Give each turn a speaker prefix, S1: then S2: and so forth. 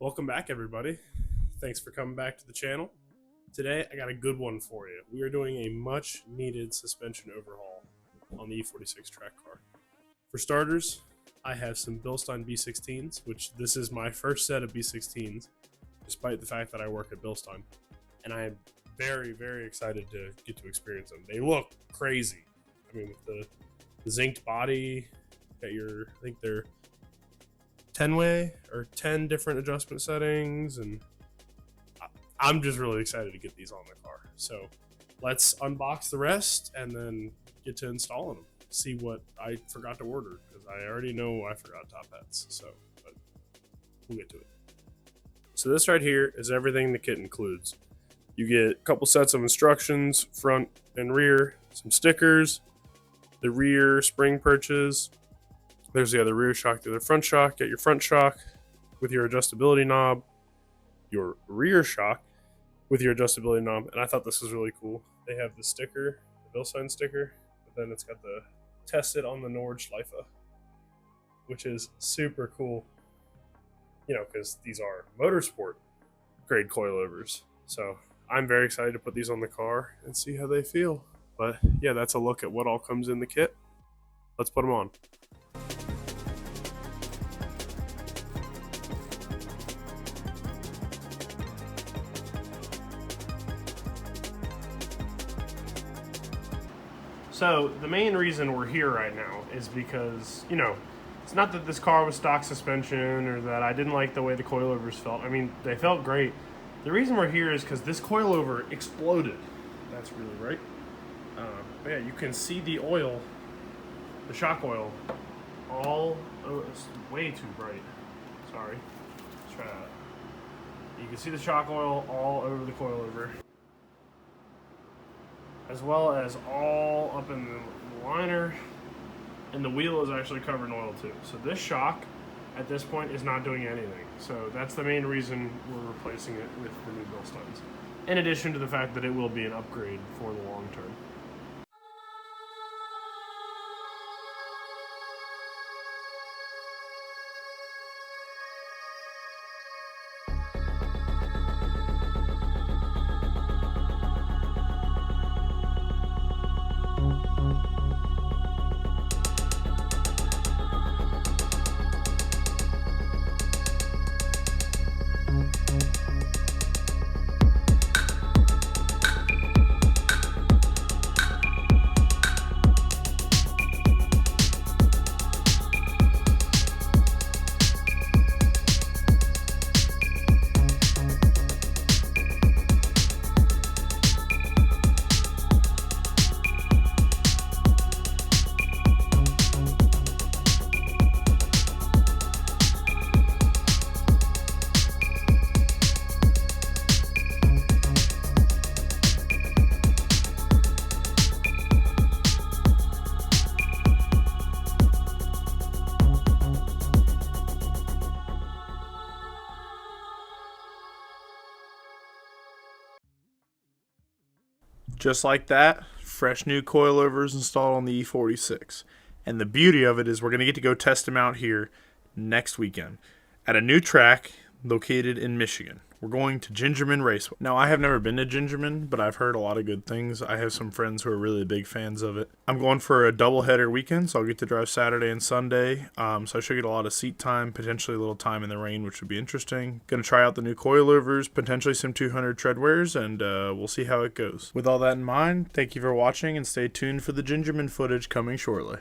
S1: Welcome back, everybody. Thanks for coming back to the channel. Today, I got a good one for you. We are doing a much-needed suspension overhaul on the E46 track car. For starters, I have some Bilstein B16s, which this is my first set of B16s, despite the fact that I work at Bilstein. And I am very, very excited to get to experience them. They look crazy. I mean, with the zinced body, got your, I think they're 10-way or 10 different adjustment settings, and I'm just really excited to get these on the car. So let's unbox the rest and then get to installing them. See what I forgot to order, because I already know I forgot top hats. So, but we'll get to it. So this right here is everything the kit includes. You get a couple sets of instructions, front and rear, some stickers, the rear spring perches. There's the other rear shock, the other front shock. Get your front shock with your adjustability knob, your rear shock with your adjustability knob. And I thought this was really cool. They have the sticker, the Bilstein sticker, but then it's got the tested on the Nordschleife, which is super cool. You know, because these are motorsport grade coilovers. So I'm very excited to put these on the car and see how they feel. But yeah, that's a look at what all comes in the kit. Let's put them on. So the main reason we're here right now is because, you know, it's not that this car was stock suspension or that I didn't like the way the coilovers felt. I mean, they felt great. The reason we're here is because this coilover exploded. That's really right. But yeah, you can see the oil, the shock oil, all, oh, it's way too bright. Sorry. Let's try that. You can see the shock oil all over the coilover, as well as all up in the liner, and the wheel is actually covered in oil too. So this shock at this point is not doing anything. So that's the main reason we're replacing it with the new Bilsteins, in addition to the fact that it will be an upgrade for the long term. Just like that, fresh new coilovers installed on the E46. And the beauty of it is we're going to get to go test them out here next weekend at a new track located in Michigan. We're going to Gingerman Raceway. Now, I have never been to Gingerman, but I've heard a lot of good things. I have some friends who are really big fans of it. I'm going for a doubleheader weekend, so I'll get to drive Saturday and Sunday. So I should get a lot of seat time, potentially a little time in the rain, which would be interesting. Going to try out the new coilovers, potentially some 200 treadwears, and we'll see how it goes. With all that in mind, thank you for watching, and stay tuned for the Gingerman footage coming shortly.